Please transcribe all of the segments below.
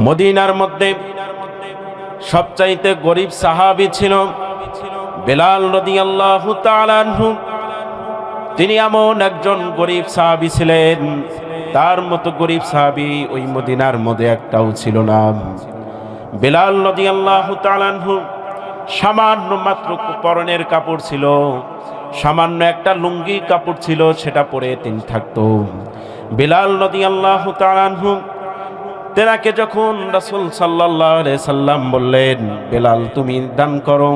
মদিনার মধ্যে সবচাইতে গরিব সাহাবী ছিল বেলাল রাদিয়াল্লাহু তাআলা আনহু। তিনি এমন একজন গরিব সাহাবী ছিলেন, তার মতো গরিব সাহাবী ওই মদিনার মধ্যে একটাও ছিল না। বেলাল রাদিয়াল্লাহু তাআলা আনহু সামান্য মাত্র পরনের কাপড় ছিল, সামান্য একটা লুঙ্গি কাপড় ছিল, সেটা পরে তিনি থাকতো। বেলাল রাদিয়াল্লাহু তাআলা আনহু তেনাকে যখন রাসূল সাল্লাল্লাহু আলাইহি সাল্লাম বললেন, বেলাল তুমি দান করো,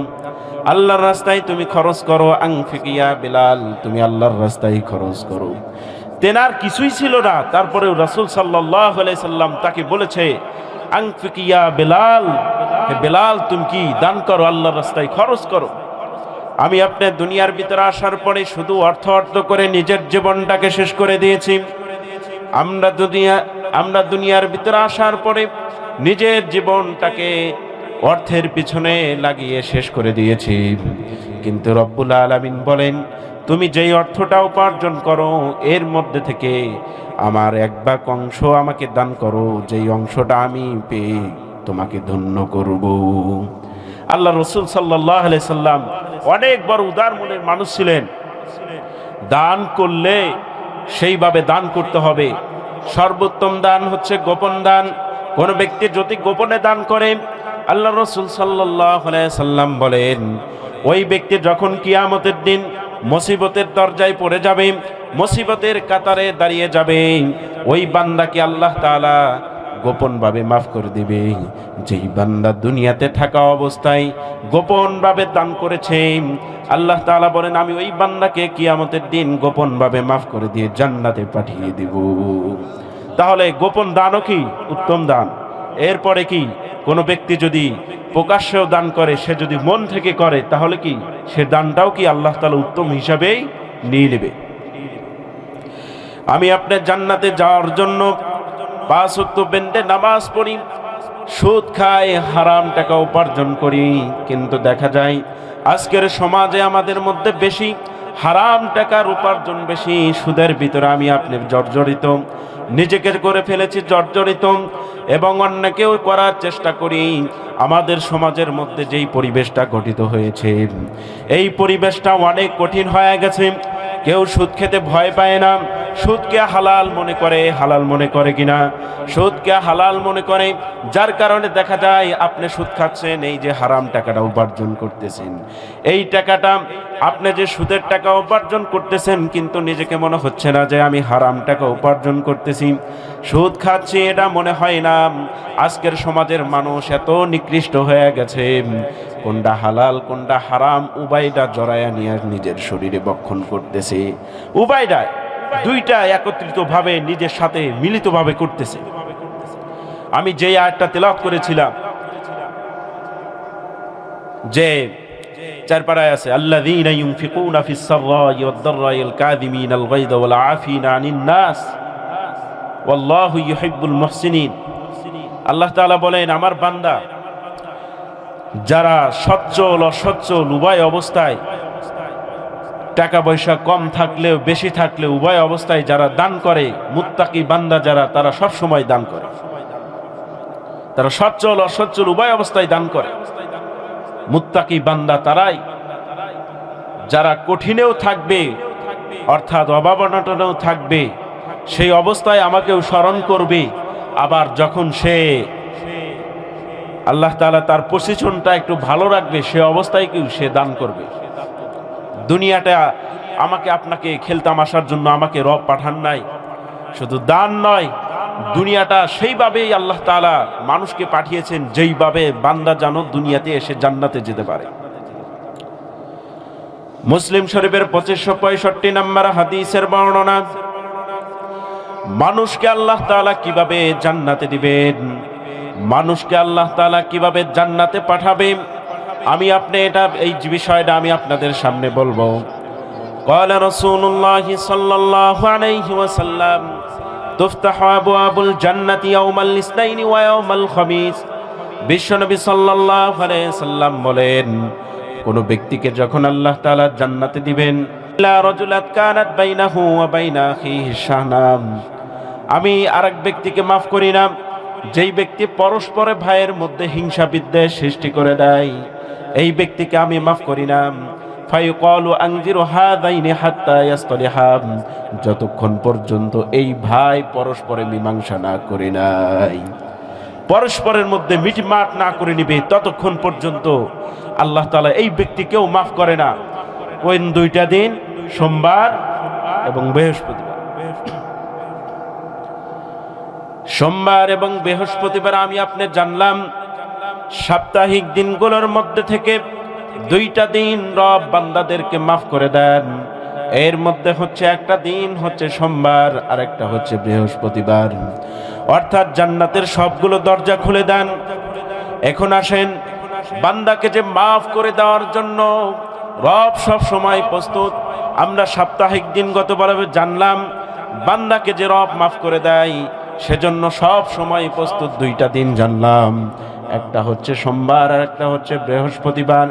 আল্লাহর রাস্তায় তুমি খরচ করো, আনফিকিয়া বেলাল তুমি আল্লাহর রাস্তায় খরচ করো। তেনার কিছুই ছিল না, তারপরেও রাসূল সাল্লাল্লাহু আলাইহি সাল্লাম তাকে বলেছে, আনফিকিয়া বেলাল, হে বেলাল তুমি কি দান করো, আল্লাহর রাস্তায় খরচ করো। আমি আপনার দুনিয়ার ভিতরে আসার পরে শুধু অর্থ করে নিজের জীবনটাকে শেষ করে দিয়েছি। আমরা দুনিয়ার ভিতরে আসার পরে নিজের জীবনটাকে অর্থের পিছনে লাগিয়ে শেষ করে দিয়েছি। কিন্তু রব্বুল আলামিন বলেন, তুমি যেই অর্থটা উপার্জন করো এর মধ্যে থেকে আমার এক ভাগ অংশ আমাকে দান করো, যেই অংশটা আমি পেয়ে তোমাকে ধন্য করব। আল্লাহ রাসূল সাল্লাল্লাহু আলাইহি সাল্লাম অনেক বড় উদার মনের মানুষ ছিলেন। দান করলে সেইভাবে দান করতে হবে। সর্বোত্তম দান হচ্ছে গোপন দান। কোন ব্যক্তি যদি গোপনে দান করে, আল্লাহ রাসূল সাল্লাল্লাহু আলাইহি সাল্লাম বলেন, ওই ব্যক্তি যখন কিয়ামতের দিন মুসিবতের দরজায় পড়ে যাবে, মুসিবতের কাতারে দাঁড়িয়ে যাবে, ওই বান্দাকে আল্লাহ তাআলা গোপনভাবে মাফ করে দিবে। যেই বান্দা দুনিয়াতে থাকা অবস্থায় গোপনভাবে দান করেছে, আল্লাহ তাআলা বলেন আমি ওই বান্দাকে কিয়ামতের দিন গোপনভাবে মাফ করে দিয়ে জান্নাতে পাঠিয়ে দেব। তাহলে গোপন দানও কি উত্তম দান। এরপরে কি কোনো ব্যক্তি যদি প্রকাশ্যেও দান করে, সে যদি মন থেকে করে, তাহলে কি সে দানটাও কি আল্লাহ তাআলা উত্তম হিসাবেই নিয়ে নেবে। আমি আপনার জান্নাতে যাওয়ার জন্য 5 ওয়াক্ত বেন্ডে নামাজ পড়ি, সুদ খাই, হারাম টাকা উপার্জন করি, কিন্তু দেখা যায় আজকের সমাজে আমাদের মধ্যে বেশি হারাম টাকার উপার্জন বেশি, সুদের ভিতরে আমি আপনি জর্জরিত, নিজেকে করে ফেলেছি জর্জরিত, এবং অন্যকেও করার চেষ্টা করি। আমাদের সমাজের মধ্যে যেই পরিবেশটা গঠিত হয়েছে, এই পরিবেশটা অনেক কঠিন হয়ে গেছে। কেউ সুদ খেতে ভয় পায় না। সুদকে হালাল মনে করে কিনা, সুদকে হালাল মনে করে, যার কারণে দেখা যায় আপনি সুদ খাচ্ছেন, এই যে হারাম টাকাটা উপার্জন করতেছেন, এই টাকাটা আপনি যে সুদের টাকা উপার্জন করতেছেন, কিন্তু নিজেকে মনে হচ্ছে না যে আমি হারাম টাকা উপার্জন করতেছি, সুদ খাচ্ছি, এটা মনে হয় না। আজকের সমাজের মানুষ এত নিকৃষ্ট হয়ে গেছে, কোনটা হালাল কোনটা হারাম উভয়টা জড়ায়া নিয়ে নিজের শরীরে বক্ষণ করতেছে। উভয়টা দুইটা একত্রিত ভাবে নিজের সাথে মিলিতভাবে করতেছে। আমি যে আয়াতটা তেলাওয়াত করেছিলাম, যে 4 পারায় আছে, আল্লাযীনা ইউনফিকুনা ফিস সাররাই ওয়াদ দাররাইল কাযিমিনাল গায়যা ওয়াল আফিনা আনিন নাস ওয়াল্লাহু ইউহিব্বুল মুহসিনিন। আল্লাহ তাআলা বলেন, আমার বান্দা যারা সচ্ছল অসচ্ছল উভয় অবস্থায়, টাকা পয়সা কম থাকলেও বেশি থাকলেও উভয় অবস্থায় যারা দান করে, মুত্তাকি বান্দা যারা, তারা সব সময় দান করে, তারা সচ্ছল অসচ্ছল উভয় অবস্থায় দান করে। মুত্তাকি বান্দা তারাই যারা কঠিনেও থাকবে, অর্থাৎ অভাব অনটনেও থাকবে, সেই অবস্থায় আমাকেও স্মরণ করবে। আবার যখন সে আল্লাহ তাআলা তার পজিশনটা একটু ভালো রাখবে, সে অবস্থায় কেউ সে দান করবে। দুনিয়াটা আমাকে আপনাকে খেলতামাশার জন্য আমাকে রব পাঠান নাই, শুধু দান নয়, দুনিয়াটা সেইভাবেই আল্লাহ তাআলা মানুষকে পাঠিয়েছেন যেইভাবে বান্দা যেন দুনিয়াতে এসে জান্নাতে যেতে পারে। মুসলিম শরীফের 2565 নম্বর হাদিসের বর্ণনা, মানুষকে আল্লাহ তাআলা কিভাবে জান্নাতে দিবেন, মানুষকে আল্লাহ তাআলা কিভাবে জান্নাতে পাঠাবে, আমি আপনি এই বিষয়টা আমি আপনাদের সামনে বলবো। قال رسول الله صلى الله عليه وسلم تفتح أبواب الجنة يوم الاثنين ويوم الخميس। বিশ্বনবী সাল্লাল্লাহু আলাইহি সাল্লাম বলেন, কোন ব্যক্তিকে যখন আল্লাহ তাআলা জান্নাতে দিবেন, লা রাজুলাত কানাত বাইনাহু ওয়া বাইনা আখিহি শাহনাম, আমি আরেক ব্যক্তিকে মাফ করি না, যেই ব্যক্তি পরস্পরে ভাইয়ের মধ্যে হিংসা বিদ্বেষ সৃষ্টি করে দেয়, এই ব্যক্তিকে আমি মাফ করি না। ফায়ুকালু আনজিরু হাযাইনি হাত্তা ইয়াসতালিহা, যতক্ষণ পর্যন্ত এই ভাই পরস্পরে মীমাংসা না করে নাই, পরস্পরের মধ্যে মিটমাট না করে নিবে, ততক্ষণ পর্যন্ত আল্লাহ তাআলা এই ব্যক্তিকেও মাফ করে না। কোন দুইটা দিন? সোমবার এবং বৃহস্পতিবার। সোমবার এবং বৃহস্পতিবার আমি আপনি জানলাম সাপ্তাহিক দিনগুলোর মধ্যে থেকে দুইটা দিন রব বান্দাদেরকে মাফ করে দেন। এর মধ্যে হচ্ছে একটা দিন হচ্ছে সোমবার, আর একটা হচ্ছে বৃহস্পতিবার। অর্থাৎ জান্নাতের সবগুলো দরজা খুলে দেন। এখন আসেন, বান্দাকে যে মাফ করে দেওয়ার জন্য রব সব সময় প্রস্তুত। আমরা সাপ্তাহিক দিন গতভাবে জানলাম, বান্দাকে যে রব মাফ করে দেয় সেজন্য সব সময় প্রস্তুত। দুইটা দিন জানলাম, একটা হচ্ছে সোমবার আর একটা হচ্ছে বৃহস্পতিবার।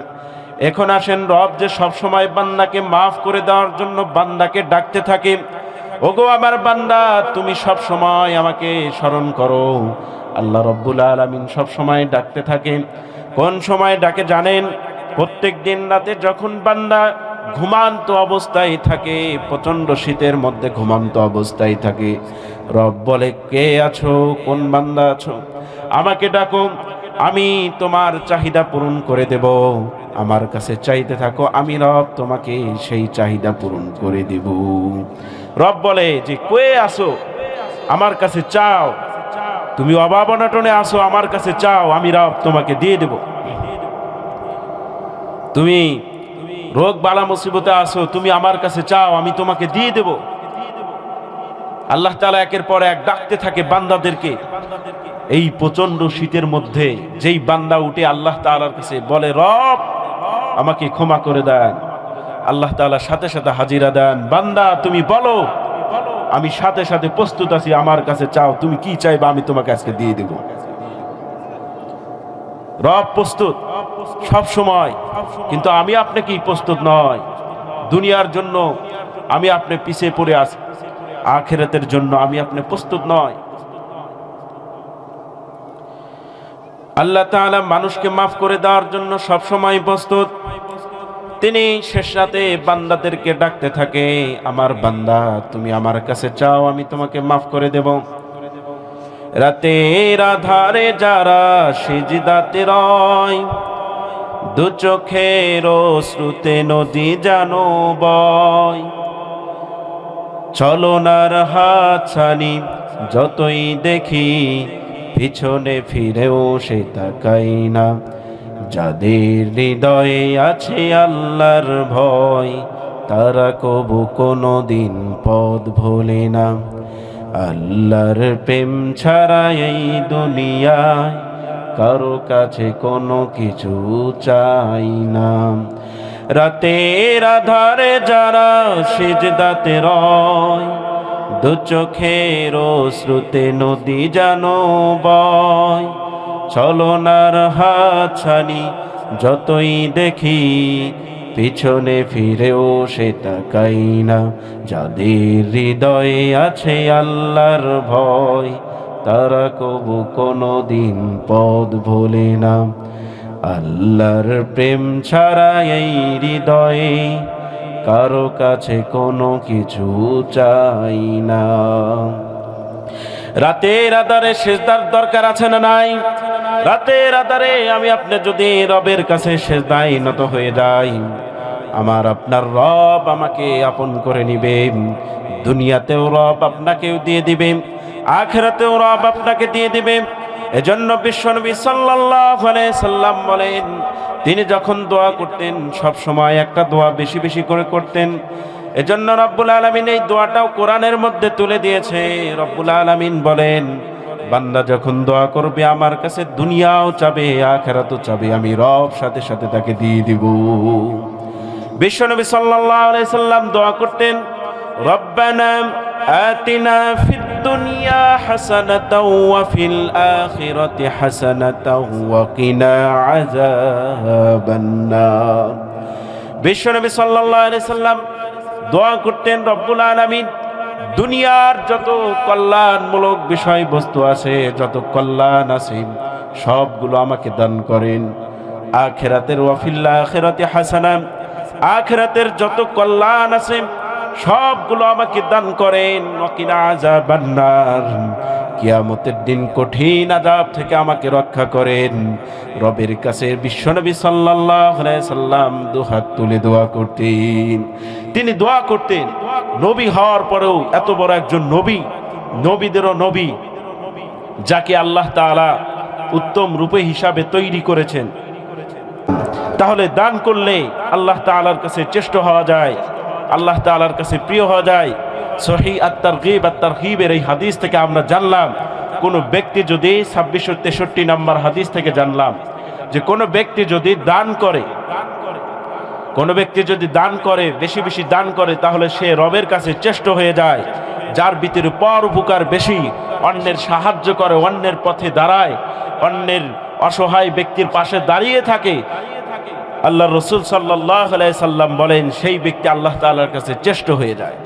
এখন আসেন, রব যে সব সময় বান্দাকে মাফ করে দেওয়ার জন্য বান্দাকে ডাকতে থাকে, ওগো আমার বান্দা তুমি সব সময় আমাকে স্মরণ করো। আল্লাহ রব্বুল আলামিন সব সময় ডাকতে থাকে। কোন সময় ডাকে জানেন? প্রত্যেক দিন রাতে যখন বান্দা ঘুমান্ত অবস্থায় থাকে, প্রচন্ড শীতের মধ্যে ঘুমান্ত অবস্থায় থাকে, রব বলে, কে আছো? কোন বান্দা আছো? আমাকে ডাকো, আমি তোমার চাহিদা পূরণ করে দেব। আমার কাছে চাইতে থাকো, আমি রব তোমাকে সেই চাহিদা পূরণ করে দেব। রব বলে যে, কে আছো? আমার কাছে চাও। তুমি অভাব অনটনে আসো, আমার কাছে চাও, আমি রব তোমাকে দিয়ে দেব। তুমি রোগ বালা মুসিবতে আসো, তুমি আমার কাছে চাও, আমি তোমাকে দিয়ে দেব। আল্লাহ তাআলা একের পর এক ডাকতে থাকে বান্দাদেরকে। এই প্রচন্ড শীতের মধ্যে যেই বান্দা উঠে আল্লাহ তাআলার কাছে বলে, রব আমাকে ক্ষমা করে দেন, আল্লাহ তাআলা সাথে সাথে হাজিরা দেন। বান্দা তুমি বলো, আমি সাথে সাথে প্রস্তুত আছি, আমার কাছে চাও, তুমি কি চাইবা আমি তোমাকে আজকে দিয়ে দেব। রব প্রস্তুত সব সময়, কিন্তু আমি আপনি কি প্রস্তুত নয়। দুনিয়ার জন্য আমি আপনি পিছিয়ে পড়ে আছি, আখিরাতের জন্য আমি আপনি প্রস্তুত নয়। আল্লাহ তাআলা মানুষকে মাফ করে দেওয়ার জন্য সব সময় প্রস্তুত। তিনি শেষ রাতে বান্দাদেরকে ডাকতে থাকে, আমার বান্দা তুমি আমার কাছে চাও, আমি তোমাকে মাফ করে দেব। রাতের আধারে যারা সিজদাতে রয়, দু চোখের অশ্রুতে নদী জানো বয়, চলনার হাতছানি যতই দেখি, পিছনে ফিরেও সে তাকাই না। যাদের হৃদয়ে আছে আল্লাহর ভয়, তারা কবু কোনো দিন পথ ভোলে না। আল্লাহর প্রেম ছাড়া এই দুনিয়ায় কারো কাছে কোনো কিছু চাই না। রাতের আধারে যারা সিজদাতে রয়, দু চোখের অশ্রুতে নদী জানো বয়, চলনার হাতছানি যতই দেখি, পিছনে ফিরেও সে তাকাই না। যাদের হৃদয়ে আছে আল্লাহর ভয়, তারা কবু কোনো দিন পথ ভোলে না। আল্লাহর প্রেম ছাড়া এই হৃদয়ে কারো কাছে কোনো কিছু চাই না। রাতের আধারে সিজদার দরকার আছে না নাই? রাতের আধারে আমি আপনি যদি রবের কাছে সিজদায় নত হয়ে যাই, আমার আপনার রব আমাকে আপন করে নিবে। দুনিয়াতেও রব আপনাকেও দিয়ে দিবে, আখিরাতেও রব আপনাকে দিয়ে দিবে। এজন্য বিশ্বনবী সাল্লাল্লাহু আলাইহি সাল্লাম বলেন, তিনি যখন দোয়া করতেন সব সময় একটা দোয়া বেশি বেশি করে করতেন। এজন্য রব্বুল আলামিন এই দোয়াটাও কোরআনের মধ্যে তুলে দিয়েছে। রব্বুল আলামিন বলেন, বান্দা যখন দোয়া করবে আমার কাছে দুনিয়াও চাবে আখিরাতও চাবে, আমি রব সাথে সাথে তাকে দিয়ে দিব। বিশ্বনবী সাল্লাল্লাহু আলাইহি সাল্লাম দোয়া করতেন, রব্বানা আতিনা ফিদ দুনিয়া হাসানাতাও ওয়া ফিল আখিরাতি হাসানাতাও ওয়া কিনা আযাবান নার। বিশ্বনবী সাল্লাল্লাহু আলাইহি সাল্লাম দোয়া করতেন, রব্বুল আলামিন দুনিয়ার যত কল্যাণমূলক বিষয়বস্তু আছে, যত কল্যাণ আছে, সবগুলো আমাকে দান করেন। আখিরাতের ওয়াফিল আখিরাতি হাসানা, আখিরাতের যত কল্যাণ আছে সবগুলো আমাকে দান করেন। ওয়াকিনা আযাবান নার, কিয়ামতের দিন কঠিন আযাব থেকে আমাকে রক্ষা করেন। রবের কাছে বিশ্বনবী সাল্লাল্লাহু আলাইহি সাল্লাম দুহাত তুলে দোয়া করতেন। তিনি দোয়া করতেন, নবী হওয়ার পরেও এত বড় একজন নবী, নবীদেরও নবী, যাকে আল্লাহ তাআলা উত্তম রূপে হিসাবে তৈরি করেছেন, তাহলে দান করলে আল্লাহ তাআলার কাছে চেষ্ট হওয়া যায়, আল্লাহ তাআলার কাছে প্রিয় হওয়া যায়। সহিহ আত-তারগীব আত-তারহিবের এই হাদিস থেকে আমরা জানলাম, কোন ব্যক্তি যদি 2663 নম্বর হাদিস থেকে জানলাম যে কোন ব্যক্তি যদি দান করে, কোন ব্যক্তি যদি দান করে, বেশি বেশি দান করে, তাহলে সে রবের কাছে চেষ্ট হয়ে যায়। যার ভিতরে পর উপকার বেশি, অন্যের সাহায্য করে, অন্যের পথে দাঁড়ায়, অন্যের অসহায় ব্যক্তির পাশে দাঁড়িয়ে থাকে, আল্লাহ রাসূল সাল্লাল্লাহু আলাইহি সাল্লাম বলেন সেই ব্যক্তি আল্লাহ তাআলার কাছে চেষ্ট হয়ে যায়।